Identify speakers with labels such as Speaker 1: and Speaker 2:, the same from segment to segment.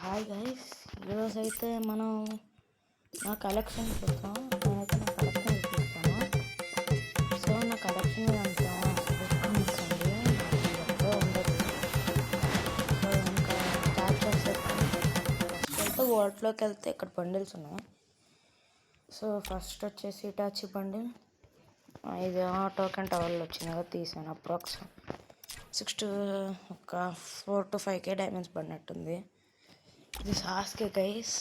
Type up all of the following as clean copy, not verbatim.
Speaker 1: Hi guys, ఈరోజు అయితే మనం నా కలెక్షన్ చూద్దాం. నేనైతే నా కలెక్షన్ చూపిస్తాను. సో నా కలెక్షన్ అంతా చూసుకోండి, ఎక్కడో ఉండదు. సో ఇంకా స్టార్ట్ చేసేద్దాం. ఫస్ట్ అయితే వాల్ట్లోకి వెళ్తే ఇక్కడ బండిల్స్ ఉన్నాయి. సో ఫస్ట్ వచ్చేసి ఇటాచి బండిల్. ఇది టోకెన్ టవర్లో వచ్చింది కదా, తీసాను. అప్రాక్స్ 4 to 5K డైమండ్స్ పడినట్టుంది. ఇది సాస్కే గైస్.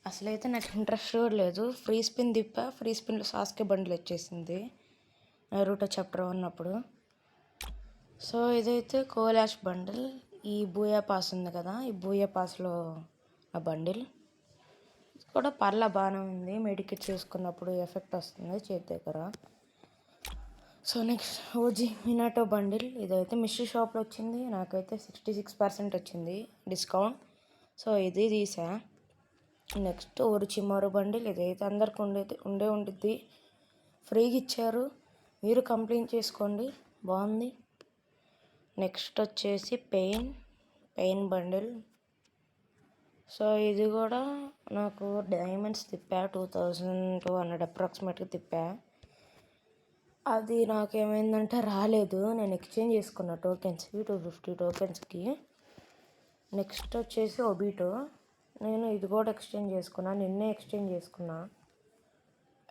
Speaker 1: అసలైతే నాకు ఇంట్రెస్ట్ కూడా లేదు. ఫ్రీ స్పిన్ తిప్పా, ఫ్రీ స్పిన్లో సాస్కే బండిల్ వచ్చేసింది నరుటో చాప్టర్ 1 అప్పుడు. సో ఇదైతే కోలాష్ బండిల్. ఈ బూయా పాస్ ఉంది కదా, ఈ బూయా పాస్లో ఆ బండిల్ కూడా పర్లా బాగానే ఉంది. మెడికేట్ చేసుకున్నప్పుడు ఎఫెక్ట్ వస్తుంది చేతి దగ్గర. So next OG Minato bundle. ఇదైతే మిస్ట్రీ షాప్లో వచ్చింది. నాకైతే 66% వచ్చింది డిస్కౌంట్. సో ఇది తీసా. నెక్స్ట్ చిమారో బండిల్. ఇదైతే అందరికి ఉండిద్ది, ఫ్రీగా ఇచ్చారు. మీరు కంప్లైంట్ చేసుకోండి, బాగుంది. నెక్స్ట్ వచ్చేసి పెయిన్ బండిల్. సో ఇది కూడా నాకు డైమండ్స్ తిప్పా, 2200 అప్రాక్సిమేట్గా తిప్పా. అది నాకేమైందంటే రాలేదు. నేను ఎక్స్చేంజ్ చేసుకున్న టోకెన్స్కి 250 టోకెన్స్కి. నెక్స్ట్ వచ్చేసి ఒబీటో. నేను ఇది కూడా ఎక్స్చేంజ్ చేసుకున్నా, నిన్నే ఎక్స్చేంజ్ చేసుకున్నా.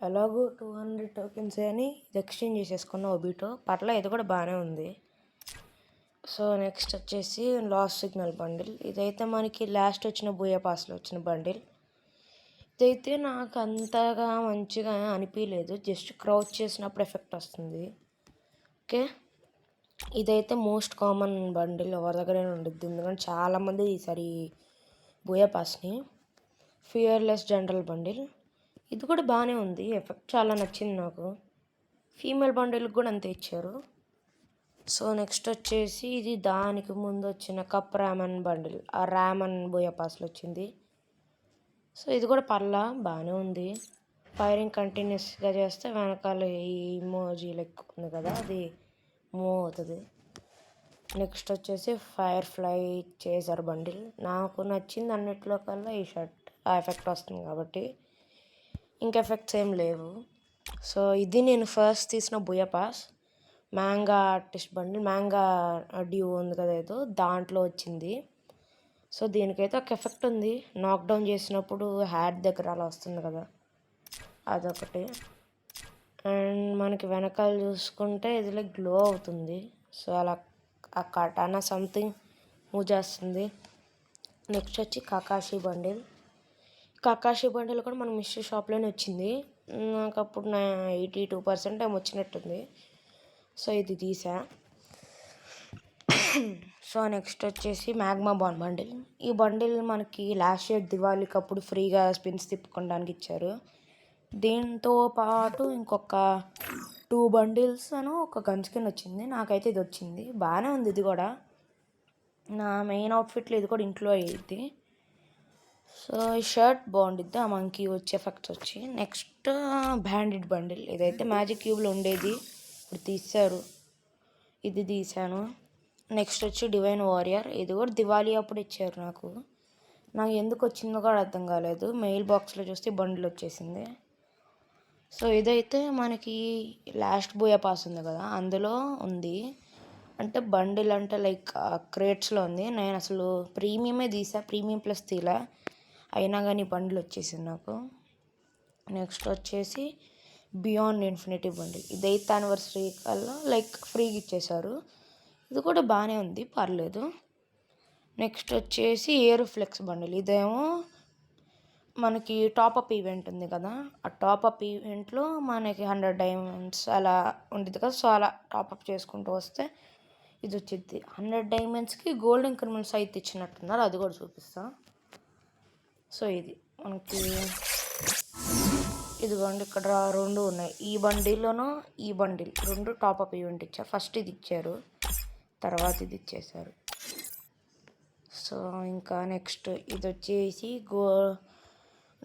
Speaker 1: ఎలాగో 200 టోకెన్స్ అని ఇది ఎక్స్చేంజ్ చేసేసుకున్నా ఒబీటో. పట్ల ఇది కూడా బాగానే ఉంది. సో నెక్స్ట్ వచ్చేసి లాస్ట్ సిగ్నల్ బండిల్. ఇదైతే మనకి లాస్ట్ వచ్చిన బూయా పాస్లో వచ్చిన బండిల్. ఇదైతే నాకు అంతగా మంచిగా అనిపించలేదు, జస్ట్ క్రౌచ్ చేసినప్పుడు ఎఫెక్ట్ వస్తుంది. ఓకే, ఇదైతే మోస్ట్ కామన్ బండిల్, ఎవరి దగ్గరైనా ఉండిద్ది. ఎందుకంటే చాలామంది ఈసారి బూయా పాస్ని. Fearless general bundle. ఇది కూడా బాగానే ఉంది, ఎఫెక్ట్ చాలా నచ్చింది నాకు. ఫీమేల్ బండిల్కి కూడా అంతే ఇచ్చారు. సో నెక్స్ట్ వచ్చేసి ఇది దానికి ముందు వచ్చిన కప్ రామన్ బండిల్. ఆ రామన్ బూయా పాస్లో వచ్చింది. సో ఇది కూడా పర్లా బాగానే ఉంది. ఫైరింగ్ కంటిన్యూస్గా చేస్తే వెనకాల ఈ ఇమోజీ లెక్క ఉంది కదా, అది మూవ్ అవుతుంది. నెక్స్ట్ వచ్చేసి ఫైర్ ఫ్లై చేజర్ బండిల్. నాకు నచ్చింది అన్నిట్లో కల్లా ఈ షర్ట్, ఆ ఎఫెక్ట్ వస్తుంది కాబట్టి. ఇంక ఎఫెక్ట్స్ ఏం లేవు. సో ఇది నేను ఫస్ట్ తీసిన Booyah pass. Manga artist bundle, manga డ్యూ ఉంది కదా, ఏదో దాంట్లో వచ్చింది. సో దీనికైతే ఒక ఎఫెక్ట్ ఉంది, నాక్డౌన్ చేసినప్పుడు హ్యాడ్ దగ్గర అలా వస్తుంది కదా, అదొకటి. అండ్ మనకి వెనకాల చూసుకుంటే ఇది గ్లో అవుతుంది. సో అలా ఆ కటానా సంథింగ్ మూవ్ చేస్తుంది. నెక్స్ట్ వచ్చి కకాషి బండిల్. కకాషి బండిల్ కూడా మన మిస్ట్రీ షాప్లోనే వచ్చింది. నాకు అప్పుడు 82% ఏమో వచ్చినట్టుంది. సో ఇది తీసా. సో నెక్స్ట్ వచ్చేసి మ్యాగ్మా బాన్ బండిల్. ఈ బండిల్ మనకి లాస్ట్ ఇయర్ దివాళీకి అప్పుడు ఫ్రీగా స్పిన్స్ తిప్పుకోవడానికి ఇచ్చారు. దీంతో పాటు ఇంకొక 2 బండిల్స్ అను ఒక గన్ స్కిన్ వచ్చింది. నాకైతే ఇది వచ్చింది, బాగానే ఉంది. ఇది కూడా నా మెయిన్ అవుట్ఫిట్లో ఇది కూడా ఇంక్లూడ్ అయ్యిద్ది. సో ఈ షర్ట్ బాగుండిద్ది, ఆ మంకీ వచ్చే ఎఫెక్ట్స్ వచ్చి. Next bandit bundle. ఇదైతే మ్యాజిక్ క్యూబ్లో ఉండేది, ఇప్పుడు తీశారు, ఇది తీసాను. నెక్స్ట్ వచ్చి డివైన్ వారియర్. ఇది కూడా దివాళీ అప్పుడు ఇచ్చారు నాకు ఎందుకు వచ్చిందో కూడా అర్థం కాలేదు. మెయిల్ బాక్స్లో చూస్తే బండిల్ వచ్చేసింది. సో ఇదైతే మనకి లాస్ట్ బూయా పాస్ ఉంది కదా, అందులో ఉంది. అంటే బండిల్ అంటే లైక్ క్రేట్స్లో ఉంది. నేను అసలు ప్రీమియమే తీసా, ప్రీమియం ప్లస్ తీలా, అయినా కానీ బండిల్ వచ్చేసింది నాకు. నెక్స్ట్ వచ్చేసి బియాండ్ ఇన్ఫినిటీ బండిల్. ఇది 8th యానివర్సరీ కల్లా లైక్ ఫ్రీగా ఇచ్చేశారు. ఇది కూడా బాగానే ఉంది, పర్లేదు. నెక్స్ట్ వచ్చేసి ఏరో ఫ్లెక్స్ బండిల్. ఇదేమో మనకి టాపప్ ఈవెంట్ ఉంది కదా, ఆ టాపప్ ఈవెంట్లో మనకి 100 డైమండ్స్ అలా ఉంటుంది కదా. సో అలా టాపప్ చేసుకుంటూ వస్తే ఇది వచ్చింది. 100 డైమండ్స్కి గోల్డెన్ క్రిమినల్స్ అయితే ఇచ్చినట్టున్నారు, అది కూడా చూపిస్తా. సో ఇది మనకి ఇదిగోండి, ఇక్కడ 2 ఉన్నాయి. ఈ బండిల్లోనూ ఈ బండిల్ 2 టాపప్ ఈవెంట్ ఇచ్చారు. ఫస్ట్ ఇది ఇచ్చారు, తర్వాత ఇది ఇచ్చేసారు. సో ఇంకా నెక్స్ట్ ఇది వచ్చేసి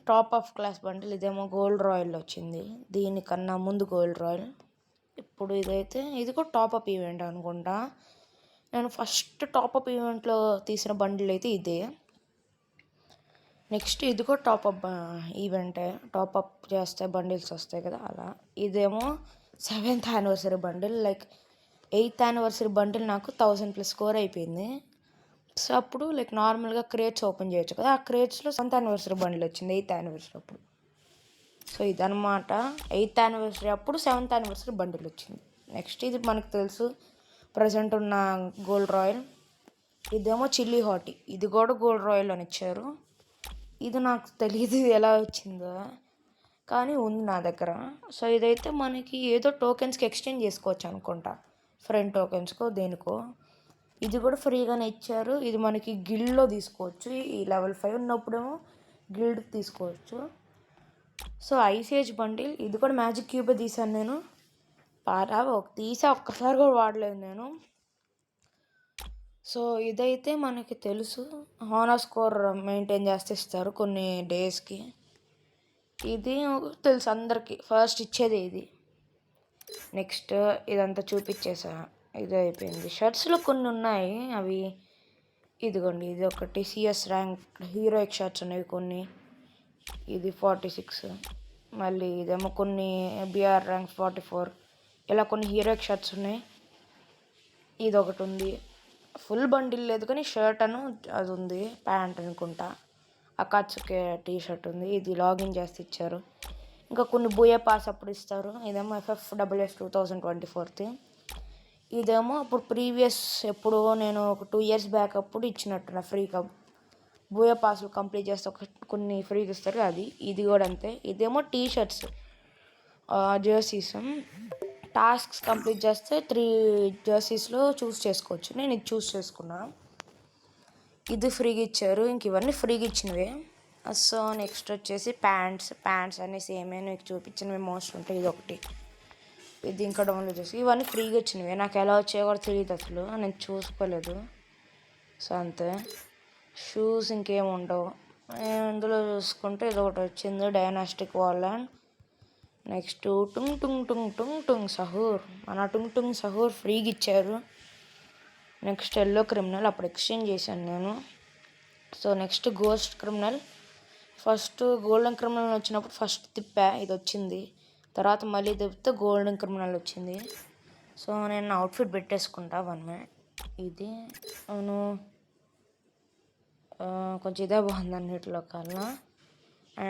Speaker 1: టాప్ ఆఫ్ క్లాస్ బండిల్. ఇదేమో గోల్డ్ రాయల్లో వచ్చింది, దీనికన్నా ముందు గోల్డ్ రాయల్. ఇప్పుడు ఇదైతే ఇది కూడా టాపప్ ఈవెంట్ అనుకుంటా. నేను ఫస్ట్ టాపప్ ఈవెంట్లో తీసిన బండిల్ అయితే ఇదే. నెక్స్ట్ ఇది కూడా టాప్అప్ ఈవెంటే. టాప్అప్ చేస్తే బండిల్స్ వస్తాయి కదా అలా. ఇదేమో 7th anniversary bundle. Like 8th anniversary bundle నాకు 1000+ స్కోర్ అయిపోయింది. సో అప్పుడు లైక్ నార్మల్గా క్రేట్స్ ఓపెన్ చేయొచ్చు కదా, ఆ క్రేట్స్లో 7th యానివర్సరీ బండిల్ వచ్చింది 8th యానివర్సరీ అప్పుడు. సో ఇదనమాట 8th యానివర్సరీ అప్పుడు 7th యానివర్సరీ బండిల్ వచ్చింది. నెక్స్ట్ ఇది మనకు తెలుసు ప్రజెంట్ ఉన్న గోల్డ్ రాయల్. ఇదేమో చిల్లీ హాటీ. ఇది కూడా గోల్డ్ రాయల్ అని ఇచ్చారు. ఇది నాకు తెలియదు ఎలా వచ్చిందో, కానీ ఉంది నా దగ్గర. సో ఇదైతే మనకి ఏదో టోకెన్స్కి ఎక్స్చేంజ్ చేసుకోవచ్చు అనుకుంటా, ఫ్రెండ్ టోకెన్స్కో దేనికో. ఇది కూడా ఫ్రీగానే ఇచ్చారు. ఇది మనకి గిల్డ్లో తీసుకోవచ్చు. ఈ లెవెల్ 5 ఉన్నప్పుడేమో గిల్డ్కి తీసుకోవచ్చు. So Ice Age bundle. ఇది కూడా మ్యాజిక్ క్యూబే తీసాను నేను. తీసా ఒక్కసారి కూడా వాడలేదు నేను. సో ఇదైతే మనకి తెలుసు హానర్ స్కోర్ మెయింటైన్ చేస్తే ఇస్తారు కొన్ని డేస్కి. ఇది తెలుసు అందరికీ, ఫస్ట్ ఇచ్చేది ఇది. నెక్స్ట్ ఇదంతా చూపించేసా, ఇది అయిపోయింది. షర్ట్స్లో కొన్ని ఉన్నాయి, అవి ఇదిగోండి. ఇది ఒకటి సిఎస్ ర్యాంక్ హీరోయిక్ షర్ట్స్ ఉన్నాయి కొన్ని. ఇది 46. మళ్ళీ ఇదేమో కొన్ని బిఆర్ ర్యాంక్ 44. ఇలా కొన్ని హీరోయిక్ షర్ట్స్ ఉన్నాయి. ఇది ఒకటి ఉంది. ఫుల్ బండిల్ లేదు కానీ షర్ట్ అను అది ఉంది, ప్యాంట్ అనుకుంటా. అకాట్సుకే టీ షర్ట్ ఉంది. ఇది లాగిన్ చేస్తే ఇచ్చారు. ఇంకా కొన్ని బూయా పాస్ అప్పుడు ఇస్తారు. ఇదేమో FFSS 2024. ఇదేమో అప్పుడు ప్రీవియస్ ఎప్పుడో నేను ఒక 2 years బ్యాక్ అప్పుడు ఇచ్చినట్టు ఫ్రీగా బూయా పాస్లు కంప్లీట్ చేస్తే కొన్ని ఫ్రీగా ఇస్తారు అది. ఇది కూడా అంతే. ఇదేమో T shirts jerseys. Tasks complete చేస్తే 3 జెర్సీస్లో చూస్ చేసుకోవచ్చు. నేను ఇది చూస్ చేసుకున్నా. ఇది ఫ్రీగా ఇచ్చారు. ఇంక ఇవన్నీ ఫ్రీగా ఇచ్చినవే. సో నెక్స్ట్ వచ్చేసి ప్యాంట్స్ అన్నీ సేమే మీకు చూపించినవి మోస్ట్ ఉంటాయి. ఇది ఒకటి, ఇది ఇంకా డౌన్లోడ్ చేసి. ఇవన్నీ ఫ్రీగా వచ్చినవే. నాకు ఎలా వచ్చాయో కూడా తెలియదు అసలు, నేను చూసుకోలేదు. సో అంతే. షూస్ ఇంకేం ఉండవు. ఇందులో చూసుకుంటే ఇది ఒకటి వచ్చింది, డైనాస్టిక్ వార్ల్యాండ్. నెక్స్ట్ టుంగ్ టుంగ్ టుంగ్ టుంగ్ టుంగ్ సహూర్. మన టుంగ్ టుంగ్ సహూర్ ఫ్రీగా ఇచ్చారు. నెక్స్ట్ ఎల్లో క్రిమినల్ అప్పుడు ఎక్స్చేంజ్ చేశాను నేను. So next ghost criminal. First golden criminal వచ్చినప్పుడు ఫస్ట్ తిప్పా, ఇది వచ్చింది. తర్వాత మళ్ళీ తిప్పితే గోల్డెన్ క్రిమినల్ వచ్చింది. సో నేను అవుట్ఫిట్ పెట్టేసుకుంటా 1 minute. ఇది అవును కొంచెం ఇదే బాగుంది అన్నిటిలో కల్లా.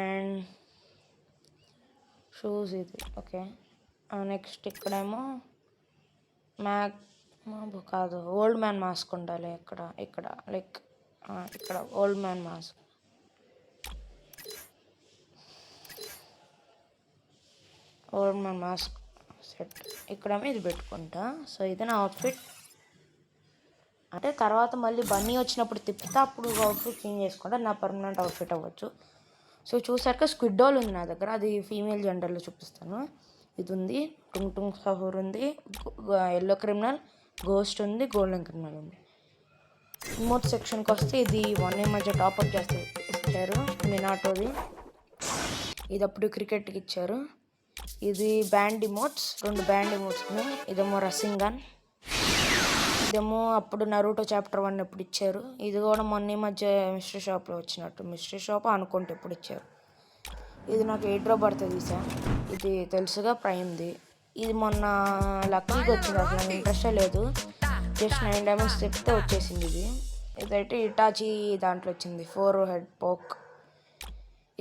Speaker 1: అండ్ షూస్ ఇది ఓకే. నెక్స్ట్ ఇక్కడేమో కాదు, ఓల్డ్ మ్యాన్ మాస్క్ ఉండాలి. ఇక్కడ లైక్ ఇక్కడ ఓల్డ్ మ్యాన్ మాస్క్. సెట్ ఇక్కడేమో ఇది పెట్టుకుంటా. సో ఇది నా అవుట్ఫిట్. అంటే తర్వాత మళ్ళీ బన్నీ వచ్చినప్పుడు తిప్పుతా, అప్పుడు అవుట్ఫిట్ చేంజ్ చేసుకుంటా, నా పర్మనెంట్ అవుట్ఫిట్ అవ్వచ్చు. సో చూసాక స్క్విడ్ డాల్ ఉంది నా దగ్గర, అది ఫీమేల్ జెండర్లో చూపిస్తాను. ఇది ఉంది, టుంగ్ టుంగ్ సహూర్ ఉంది, ఎల్లో క్రిమినల్, గోస్ట్ ఉంది, గోల్డెన్ క్రిమినల్ ఉంది. ఇమోట్ సెక్షన్కి వస్తే ఇది 1 year మధ్య టాప్అప్ చేస్తే ఇచ్చారు మినాటోది. ఇది అప్పుడు క్రికెట్కి ఇచ్చారు. ఇది బ్యాండ్ ఇమోట్స్, 2 బ్యాండ్ ఇమోట్స్ ఉన్నాయి. ఇదేమో రసింగన్, ఇదేమో అప్పుడు నరూటో చాప్టర్ 1 ఎప్పుడు ఇచ్చారు. ఇది కూడా మొన్న మధ్య మిస్టరీ షాప్లో వచ్చినట్టు, మిస్టరీ షాప్ అనుకుంటే ఎప్పుడు ఇచ్చారు. ఇది నాకు 8 డ్రాప్ పడుతుంది తీసా. ఇది తెలుసుగా ప్రైమ్ది. ఇది మొన్న లక్కీకి వచ్చింది, అసలు నాకు ఇంట్రెస్టే లేదు. జస్ట్ 9 diamonds చెప్తే వచ్చేసింది ఇది. ఇదైతే ఇటాచి దాంట్లో వచ్చింది, 4 head పోక్.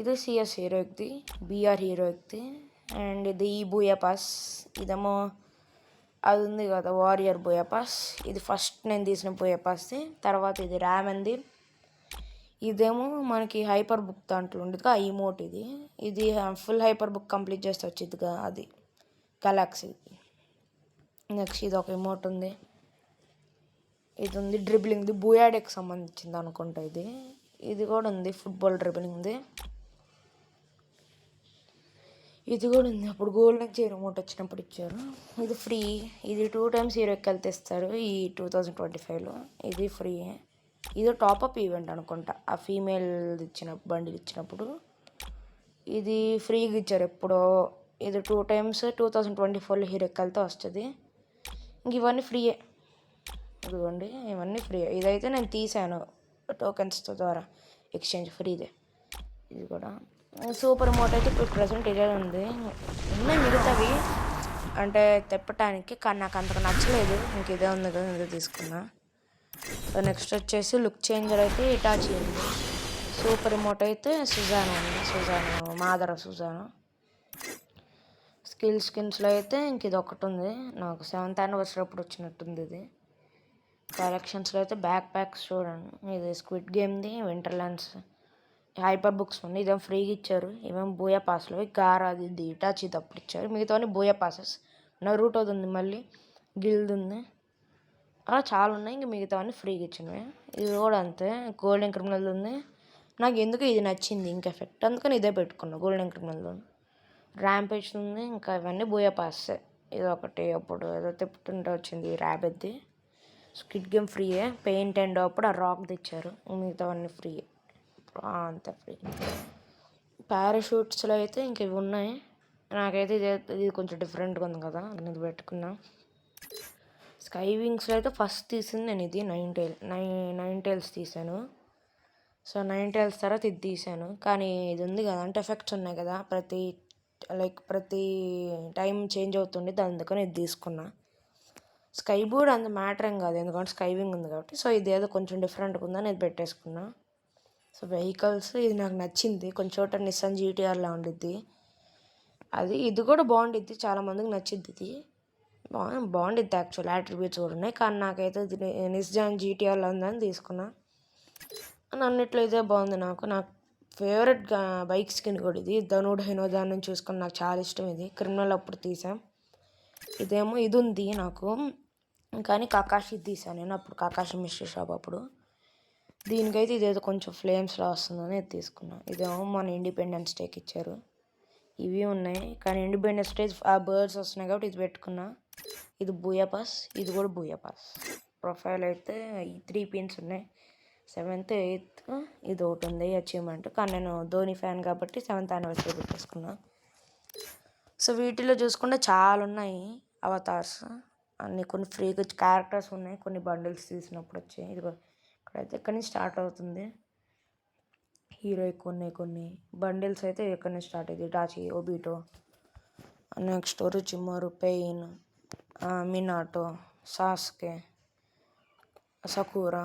Speaker 1: ఇది సిఎస్ హీరోయిక్ది, బిఆర్ హీరోయిక్ది. అండ్ ఇది ఈ బూయా పాస్. ఇదేమో అది ఉంది కదా వారియర్ బూయా పాస్. ఇది ఫస్ట్ నేను తీసిన బూయా పాస్ది. తర్వాత ఇది ర్యామెన్ది. ఇదేమో మనకి హైపర్ బుక్ దాంట్లో ఉండేదిగా ఆ ఇమోట్. ఇది ఫుల్ హైపర్ బుక్ కంప్లీట్ చేస్తే వచ్చిందిగా అది గెలాక్సీ. నెక్స్ట్ ఇది ఒక ఇమోట్ ఉంది. ఇది ఉంది డ్రిబ్లింగ్ది, బూయాడెకి సంబంధించింది అనుకుంటా ఇది. ఇది కూడా ఉంది ఫుట్బాల్ డ్రిబ్లింగ్ది. ఇది కూడా ఉంది, అప్పుడు గోల్డెన్ చైర్ ఇమోట్ వచ్చినప్పుడు ఇచ్చారు. ఇది ఫ్రీ. ఇది 2 times హీరోకి వెళ్తే ఇస్తారు ఈ 2025లో. ఇది ఫ్రీ. ఇది టాప్అప్ ఈవెంట్ అనుకుంటా, ఆ ఫీమేల్ బండిల్ ఇచ్చినప్పుడు. ఇది ఫ్రీగా ఇచ్చారు ఎప్పుడో. ఇది 2 times 2024లో హీరోకి వెళ్తే వస్తుంది. ఇంక ఇవన్నీ ఫ్రీయే, ఇదిగోండి ఇవన్నీ ఫ్రీ. ఇదైతే నేను తీసాను టోకెన్స్ ద్వారా ఎక్స్చేంజ్, ఫ్రీదే. ఇది కూడా సూపర్ మోట్ అయితే ఇప్పుడు ప్రజెంట్ ఇదే ఉంది. ఉన్నాయి మిగతావి అంటే తిప్పటానికి, కానీ నాకు అంతగా నచ్చలేదు. ఇంక ఇదే ఉంది కదా, ఇదే తీసుకున్నా. సో నెక్స్ట్ వచ్చేసి లుక్ చేంజర్ అయితే ఇటాచి ఉంది. సూపర్ రిమోట్ అయితే సుజానో ఉంది. మాదర సుజానో. స్కిన్స్లో అయితే ఇంక ఇది ఒకటి ఉంది. నాకు 7th anniversary అప్పుడు వచ్చినట్టుంది ఇది. కలెక్షన్స్లో అయితే బ్యాక్ ప్యాక్స్ చూడండి. ఇది స్క్విడ్ గేమ్ది వింటర్లాండ్స్ హైపర్ బుక్స్ ఉంది. ఇదేమో ఫ్రీగా ఇచ్చారు. ఏమేమి బూయా పాస్లో గారాది ఇది ఇటాచి తప్పుడు ఇచ్చారు. మిగతావన్నీ బూయా పాసెస్. నరూటోది ఉంది, మళ్ళీ గిల్డ్ ఉంది, అలా చాలా ఉన్నాయి. ఇంక మిగతావన్నీ ఫ్రీగా ఇచ్చినవి. ఇది కూడా అంతే, గోల్డెన్ క్రిమినల్ ఉంది. నాకు ఎందుకు ఇది నచ్చింది ఇంక ఎఫెక్ట్, అందుకని ఇదే పెట్టుకున్నా. గోల్డెన్ క్రిమినల్ ర్యాంపేజ్ ఉంది. ఇంకా ఇవన్నీ బూయా పాసే. ఇది ఒకటి అప్పుడు ఏదో తిప్పుతుంటే వచ్చింది ర్యాబెద్ది. స్కిడ్ గేమ్ ఫ్రీయే. పెయింట్ అండ్ అప్పుడు ఆ రాక్ తెచ్చారు. మిగతావన్నీ ఫ్రీయే, అంతే ఫ్రీ. పారాషూట్స్లో అయితే ఇంక ఇవి ఉన్నాయి. నాకైతే ఇది కొంచెం డిఫరెంట్గా ఉంది కదా, నేను ఇది పెట్టుకున్నా. స్కై వింగ్స్లో అయితే ఫస్ట్ తీసింది నేను ఇది నైన్ టైల్స్ తీసాను. సో 9 టైల్స్ తర్వాత ఇది తీసాను. కానీ ఇది ఉంది కదా అంటే ఎఫెక్ట్స్ ఉన్నాయి కదా, ప్రతి టైం చేంజ్ అవుతుండే, అందుకని ఇది తీసుకున్నా. స్కై బోర్డ్ అంత మ్యాటర్ ఏం కాదు, ఎందుకంటే స్కై వింగ్ ఉంది కాబట్టి. సో ఇది ఏదో కొంచెం డిఫరెంట్గా ఉందని ఇది పెట్టేసుకున్నా. సో వెహికల్స్ ఇది నాకు నచ్చింది. కొంచెం చోట నిస్సాన్ జీటీఆర్లా ఉండిద్ది అది. ఇది కూడా బాగుండిద్ది, చాలామందికి నచ్చిద్ది. ఇది బాగుండిద్ది యాక్చువల్ యాట్రిబ్యూట్స్ కూడా ఉన్నాయి. కానీ నాకైతే ఇది నిస్సాన్ జీటీఆర్లో ఉందని తీసుకున్నా. అన్నిట్లో ఇదే బాగుంది. నాకు ఫేవరెట్ బైక్ స్కిన్ కూడా ఇది. ధనుడ్ హెనో దాని నుంచి చూసుకొని నాకు చాలా ఇష్టం. ఇది క్రిమినల్ అప్పుడు తీసాం. ఇదేమో ఇది ఉంది నాకు, కానీ కకాషి తీసాను నేను అప్పుడు, కకాషి మిస్టరీ షాప్ అప్పుడు. దీనికైతే ఇదేదో కొంచెం ఫ్లేమ్స్లో వస్తుందని ఇది తీసుకున్నాను. ఇదేమో మన ఇండిపెండెన్స్ డేకి ఇచ్చారు. ఇవి ఉన్నాయి, కానీ ఇండిపెండెన్స్ డే ఆ బర్డ్స్ వస్తున్నాయి కాబట్టి ఇది పెట్టుకున్నా. ఇది బూయా పాస్, ఇది కూడా బూయా పాస్. ప్రొఫైల్ అయితే ఈ 3 పిన్స్ ఉన్నాయి. 7th 8th ఇది ఒకటి ఉంది అచీవ్మెంట్. కానీ నేను ధోని ఫ్యాన్ కాబట్టి 7th anniversary పెట్టేసుకున్నా. సో వీటిలో చూసుకుంటే చాలా ఉన్నాయి అవతార్స్ అన్ని. కొన్ని ఫ్రీగా క్యారెక్టర్స్ ఉన్నాయి, కొన్ని బండిల్స్ తీసినప్పుడు వచ్చాయి. ఇది ఇక్కడైతే ఇక్కడి నుంచి స్టార్ట్ అవుతుంది. హీరో కొన్ని బండిల్స్ అయితే ఇక్కడి నుంచి స్టార్ట్ అయ్యింది. ఇటాచి, ఒబిటో, నెక్స్ట్ రుచిమోరు, Pain, Minato, Sasuke, Sakura,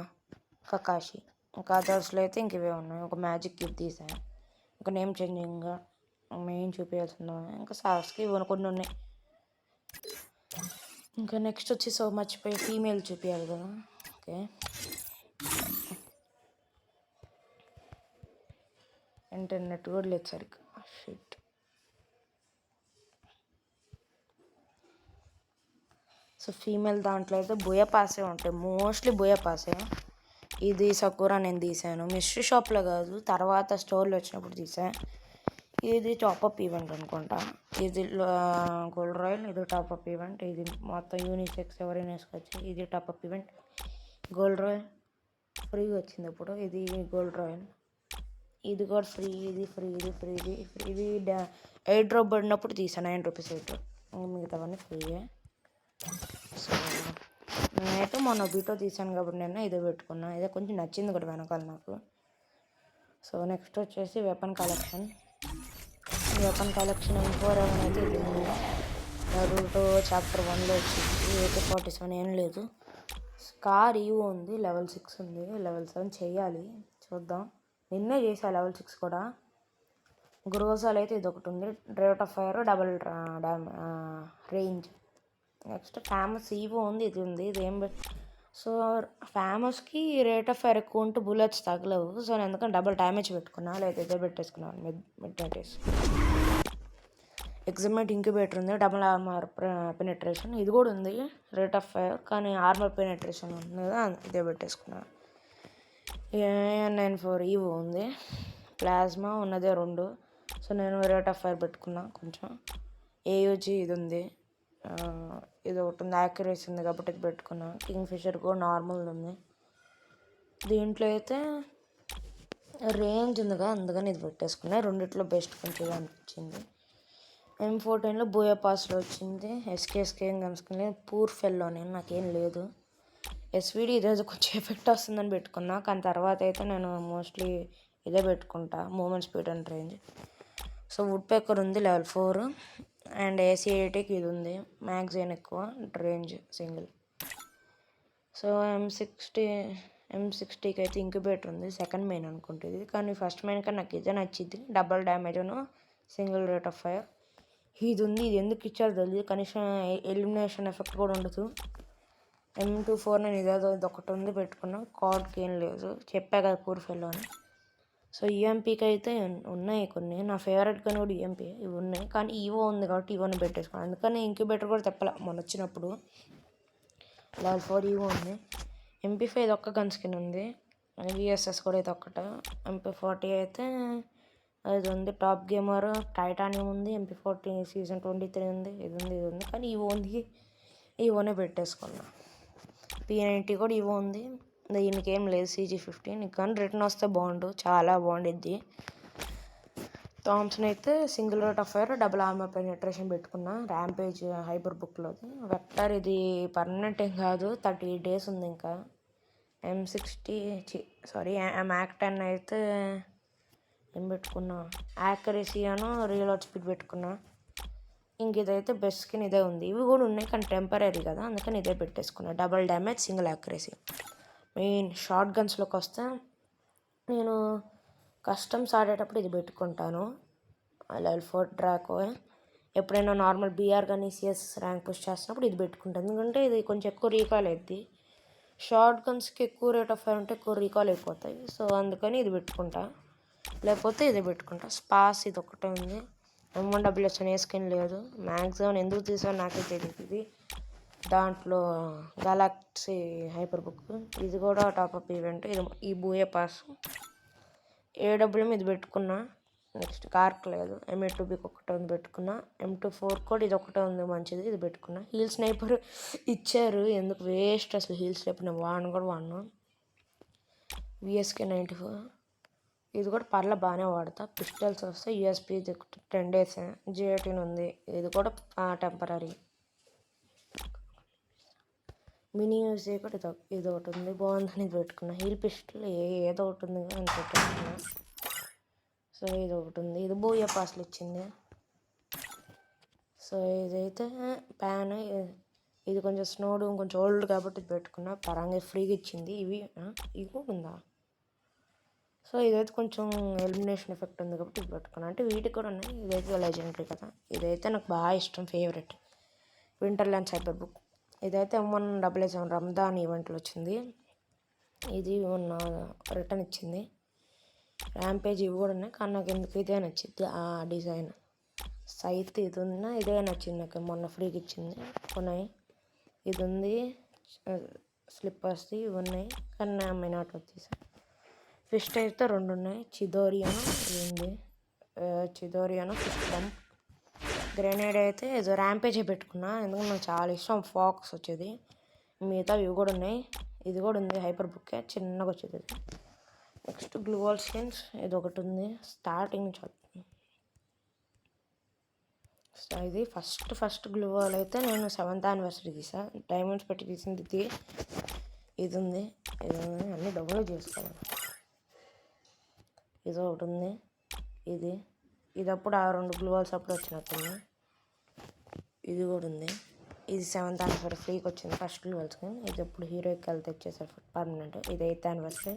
Speaker 1: Kakashi. ఇంకా అదర్స్లో అయితే ఇంక ఇవే ఉన్నాయి. ఒక మ్యాజిక్ కిట్ తీసాను, ఇంకా నేమ్ చేంజింగ్ మెయిన్ చూపించాల్సింది. ఇంకా సాస్కి ఇవి కొన్ని ఉన్నాయి. ఇంకా నెక్స్ట్ వచ్చి సో మర్చిపోయి ఫీమేల్ చూపించాలి కదా. ఓకే, ఇంటర్నెట్ కూడా లేదు సరిగ్గా. షిట్. సో ఫీమేల్ దాంట్లో అయితే బూయా పాసే ఉంటాయి, మోస్ట్లీ బూయా పాసే. ఇది సకూరా నేను తీసాను, మిస్టరీ షాప్లో కాదు, తర్వాత స్టోర్లో వచ్చినప్పుడు తీసాను. ఇది టాపప్ ఈవెంట్ అనుకుంటా. ఇది గోల్డ్ రాయల్, ఇది టాపప్ ఈవెంట్. ఇది మొత్తం యూనిసెక్స్ ఎవరైనా వేసుకోవచ్చు. ఇది టాపప్ ఈవెంట్. గోల్డ్ రాయల్ ఫ్రీగా వచ్చింది ఇప్పుడు. ఇది గోల్డ్ రాయల్, ఇది కూడా ఫ్రీ. ఇది ఎయిర్ డ్రాప్ పడినప్పుడు తీసాను 9 రూపీస్ ఎయిట్. మిగతావన్నీ ఫ్రీయే. సో నేనైతే మొన్న బీటో తీసాను కాబట్టి నేను ఇదే పెట్టుకున్నా. ఇదే కొంచెం నచ్చింది కూడా వెనకాల నాకు. సో నెక్స్ట్ వచ్చేసి వెపన్ కలెక్షన్ M4 అయితే ఇది ఉంది. నరూటో చాప్టర్ 1లో వచ్చింది. AK-47 ఏం లేదు. స్కార్ ఈవో ఉంది, లెవెల్ 6 ఉంది. లెవెల్ 7 చెయ్యాలి, చూద్దాం. నిన్నే చేసా లెవెల్ 6 కూడా. గ్రోజాలు అయితే ఇది ఒకటి ఉంది. Rate of fire double range. Next famous EO ఉంది, ఇది ఉంది. ఇదేం సో ఫేమస్కి రేట్ ఆఫ్ ఫైర్ ఎక్కువ ఉంటే బుల్లెట్స్ తగలవు. సో నేను ఎందుకంటే డబల్ డ్యామేజ్ పెట్టుకున్నా, లేదా ఇదే పెట్టేసుకున్నాను. మిడ్ నైట్ ఎగ్జామెంట్ ఇంక్యుబేటర్ ఉంది, డబల్ ఆర్మర్ పెనెట్రేషన్. ఇది కూడా ఉంది రేట్ ఆఫ్ ఫైర్, కానీ ఆర్మర్ పెనెట్రేషన్ ఉంది కదా, ఇదే పెట్టేసుకున్నాను. AN-94 ఈవో ఉంది. ప్లాస్మా ఉన్నదే 2. సో నేను రేట్ ఆఫ్ ఫైర్ పెట్టుకున్నా కొంచెం. AUG ఇది ఉంది, ఇది ఒకటి ఉంది. యాక్యురసీ ఉంది కాబట్టి ఇది పెట్టుకున్నా. కింగ్ ఫిషర్ కూడా నార్మల్ ఉంది. దీంట్లో అయితే రేంజ్ ఉంది కదా, అందుకని ఇది పెట్టేసుకున్నా. రెండిట్లో బెస్ట్ కొంచెం అనిపించింది. M14లో బోయా పాస్లో వచ్చింది. SKSK ఏం కనుసుకుని పూర్ ఫెల్లో నేను, నాకేం లేదు. SVD ఇదేదో కొంచెం ఎఫెక్ట్ వస్తుందని పెట్టుకున్నా, కానీ తర్వాత అయితే నేను మోస్ట్లీ ఇదే పెట్టుకుంటా, movement speed and range. So woodpecker ఉంది లెవెల్ 4 అండ్ AC80కి ఇది ఉంది, మ్యాగ్జైన్ ఎక్కువ, రేంజ్ సింగిల్. సో M60కి అయితే ఇంక్యుబేటర్ ఉంది, సెకండ్ మెయిన్ అనుకుంటుంది, కానీ ఫస్ట్ మెయిన్ కానీ నాకు ఇదే నచ్చింది. డబల్ డ్యామేజ్ను సింగిల్ రేట్ ఆఫ్ ఫైర్. ఇది ఉంది, ఇది ఎందుకు ఇచ్చారో తెలియదు, కనీసం ఎలిమినేషన్ ఎఫెక్ట్ కూడా ఉండదు. M24 నేను ఇదేదో ఇది ఒకటి ఉంది పెట్టుకున్నా, కార్డ్కి ఏం లేదు, చెప్పా కదా పూర్ ఫెల్లో అని. సో EMPకి అయితే ఉన్నాయి కొన్ని, నా ఫేవరెట్ కానీ కూడా EMP ఇవి ఉన్నాయి, కానీ ఈవో ఉంది కాబట్టి ఈవోని పెట్టేసుకున్నాను. అందుకని ఇంక్యుబేటర్ కూడా తెప్పలే మొన్న వచ్చినప్పుడు. లెవెల్ 4 ఈవో ఉంది. MP5 ఇది ఒక్క గన్ స్కిన్ ఉంది, VSS కూడా ఇది ఒక్కట. MP40 అయితే అది ఉంది, టాప్ గేమర్ టైటానియం ఉంది, MP40 సీజన్ 23 ఉంది, ఇది ఉంది, కానీ ఈవోనే పెట్టేసుకున్నా. P90 కూడా ఈవో ఉంది, దీనికి ఏం లేదు, CG15. కానీ రిటర్న్ వస్తే బాగుండు, చాలా బాగుండిద్ది. థామ్సన్ అయితే single rate of fire, double armour penetration పెట్టుకున్నా, ర్యాంపేజ్ హైపర్ బుక్లోది. వెక్టర్ ఇది పర్మనెంట్ ఏం కాదు, 38 days ఉంది ఇంకా. MAC-10 అయితే ఏం పెట్టుకున్నా, యాక్యురసీ అను రీలోడ్ స్పీడ్ పెట్టుకున్నా. ఇంక ఇదైతే బెస్ట్ స్కిన్ ఇదే ఉంది, ఇవి కూడా ఉన్నాయి కానీ టెంపరీ కదా, అందుకని ఇదే పెట్టేసుకున్నా. Double damage single accuracy. Main షార్ట్ గన్స్లోకి వస్తే నేను కస్టమ్స్ ఆడేటప్పుడు ఇది పెట్టుకుంటాను, లెవెల్ 4 డ్రాకో. ఎప్పుడైనా నార్మల్ BR కానీ CS ర్యాంక్ పుష్ చేస్తున్నప్పుడు ఇది పెట్టుకుంటాను, ఎందుకంటే ఇది కొంచెం ఎక్కువ రీకాల్ అవుద్ది. షార్ట్ గన్స్కి ఎక్కువ రేట్ ఆఫ్ ఫైర్ ఉంటే ఎక్కువ రీకాల్ అయిపోతాయి, సో అందుకని ఇది పెట్టుకుంటా, లేకపోతే ఇది పెట్టుకుంటా. స్పాస్ ఇది ఒకటే ఉంది, M1WS అనే స్కిన్ లేదు. మ్యాక్సిమం ఎందుకు తీసాను నాకే తెలియదు. ఇది దాంట్లో గెలాక్సీ హైపర్ బుక్, ఇది కూడా టాప్అప్ ఈవెంట్. ఇది ఈ బూయే పాస్. AWM ఇది పెట్టుకున్నా. నెక్స్ట్ కార్క్ లేదు, MA2Bకి ఒకటే ఉంది పెట్టుకున్నా. M24 కూడా ఇది ఒకటే ఉంది మంచిది, ఇది పెట్టుకున్నా. హీల్ స్నైపర్ ఇచ్చారు, ఎందుకు వేస్ట్ అసలు, హీల్ స్నైపర్ నేను వాడను. VSK 94 ఇది కూడా పర్ల బాగానే వాడతా. పిస్టల్స్ వస్తే USP ఇది 10 days. G18 ఉంది, ఇది కూడా టెంపరీ. మినీ యూసీ కూడా ఇది ఒకటి ఉంది, బాగుందని ఇది పెట్టుకున్నా. హీల్ పిస్టల్ ఏదో ఒకటి ఉంది అని పెట్టుకున్నా. సో ఇది ఒకటి ఉంది, ఇది బూయా పాస్లు ఇచ్చింది. సో ఇదైతే ప్యాన్, ఇది కొంచెం స్నోడ్ కొంచెం ఓల్డ్ కాబట్టి ఇది పెట్టుకున్నా. పరంగా ఫ్రీగా ఇచ్చింది. ఇవి కూడా ఉందా. సో ఇదైతే కొంచెం ఎలిమినేషన్ ఎఫెక్ట్ ఉంది కాబట్టి ఇది పెట్టుకున్నా. అంటే వీటికి కూడా ఉన్నాయి, ఇదైతే లెజెండరీ కదా. ఇదైతే నాకు బాగా ఇష్టం, ఫేవరెట్. Winterland hyper book. ఇదైతే M177 రంజాన్ ఈవెంట్లో వచ్చింది, ఇది మొన్న రిటర్న్ ఇచ్చింది. ర్యాంపేజ్ ఇవి కూడా ఉన్నాయి, కానీ నాకు ఎందుకు ఇదే నచ్చింది, ఆ డిజైన్. సైత్ ఇది ఉన్నా ఇదే నచ్చింది నాకు, మొన్న ఫ్రీకి ఇచ్చింది. ఉన్నాయి, ఇది ఉంది, స్లిప్పర్స్ది ఇవి ఉన్నాయి, కానీ నా మైనాట్ వచ్చేసి. ఫిస్ట్ అయితే 2 ఉన్నాయి, చిదోరియాను ఇది ఉంది, చిదోరియాను ఫిస్ట్ బంప్. గ్రెనేడ్ అయితే ఏదో ర్యాంపేజే పెట్టుకున్నా, ఎందుకంటే నాకు చాలా ఇష్టం ఫాక్స్ వచ్చేది. మిగతా ఇవి కూడా ఉన్నాయి, ఇది కూడా ఉంది హైపర్ బుక్కే, చిన్నగా వచ్చేది. నెక్స్ట్ గ్లూవాల్ స్కిన్స్ ఇది ఒకటి ఉంది, స్టార్టింగ్ నుంచి. ఇది ఫస్ట్ గ్లూవాల్ అయితే నేను 7th anniversary తీసా, డైమండ్స్ పెట్టి తీసింది ఇది. ఇది ఉంది అన్నీ డబ్బులు చేసుకోవాలి. ఇది ఒకటి ఉంది, ఇది అప్పుడు ఆ 2 గ్లూవాల్స్ అప్పుడు వచ్చినట్టుంది. ఇది కూడా ఉంది, ఇది 7th anniversary ఫ్రీకి వచ్చింది ఫస్ట్ గ్లూవాల్ స్కిన్. ఇది ఎప్పుడు హీరోకి వెళ్తే తెచ్చేసారు పర్మనెంట్. ఇది 8th anniversary.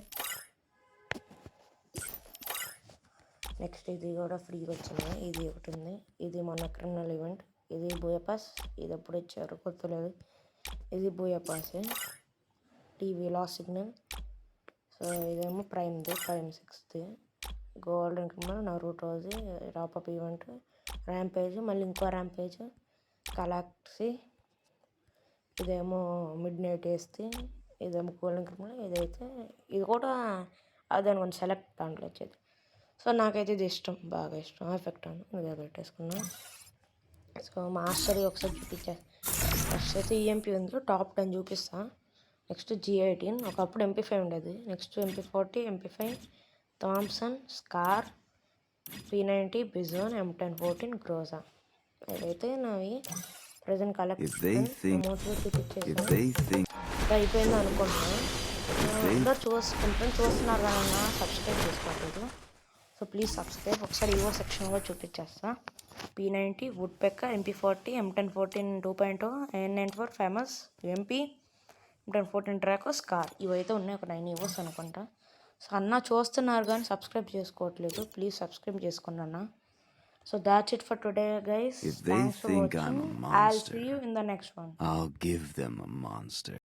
Speaker 1: నెక్స్ట్ ఇది కూడా ఫ్రీగా వచ్చింది, ఇది ఒకటి ఉంది. ఇది మొన్న క్రిమినల్ ఈవెంట్, ఇది బూయా పాస్. ఇది ఎప్పుడు ఇచ్చారు గుర్తులేదు, ఇది Booyah pass. TV last signal. So ఇదేమో ప్రైమ్ 6th. గోల్డెన్ క్రిమినల్ నరూటోది టాప్అప్ ఈవెంట్. ర్యాంపేజ్, మళ్ళీ ఇంకో ర్యాంపేజ్, గెలాక్సీ. ఇదేమో మిడ్ నైట్ వేస్తే, ఇదేమో గోల్డెన్ క్రిమినల్. ఇదైతే ఇది కూడా అదే అనుకోండి, సెలెక్ట్ దాంట్లో వచ్చేది. సో నాకైతే ఇది ఇష్టం, బాగా ఇష్టం. ఎఫెక్ట్ అని ఇదే పెట్టేసుకున్నా. సో మాస్టరీ ఒకసారి చూపించా. ఫస్ట్ అయితే EMP ఉంది, టాప్ 10 చూపిస్తా. నెక్స్ట్ G18, ఒకప్పుడు MP5 ఉండేది. Next MP40, MP5, Thompson, SCAR, P90, Bizon, M1014, Groza. ఇదైతే నావి ప్రజెంట్ కలెక్ట్ చూపించేసి అయిపోయింది అనుకుంటున్నాను. అందరూ చూస్తున్నారు కానీ సబ్స్క్రైబ్ చేసుకోవట్లేదు. So please subscribe. ఒకసారి ఈవో సెక్షన్ కూడా చూపించేస్తా. P90 woodpecker, MP40, M1014 2.0, N94 famous, MP, M1014 track, scar. ఇవైతే ఉన్నాయి, ఒక 9 ఈవోస్ అనుకుంటా. సో అన్న చూస్తున్నారు కానీ సబ్స్క్రైబ్ చేసుకోవట్లేదు. ప్లీజ్ సబ్స్క్రైబ్ చేసుకోండి అన్న. So that's it for today, guys.
Speaker 2: If they
Speaker 1: Thanks for
Speaker 2: think
Speaker 1: watching.
Speaker 2: I'm a
Speaker 1: I'll see
Speaker 2: monster,
Speaker 1: you in the next one.
Speaker 2: I'll give them a monster.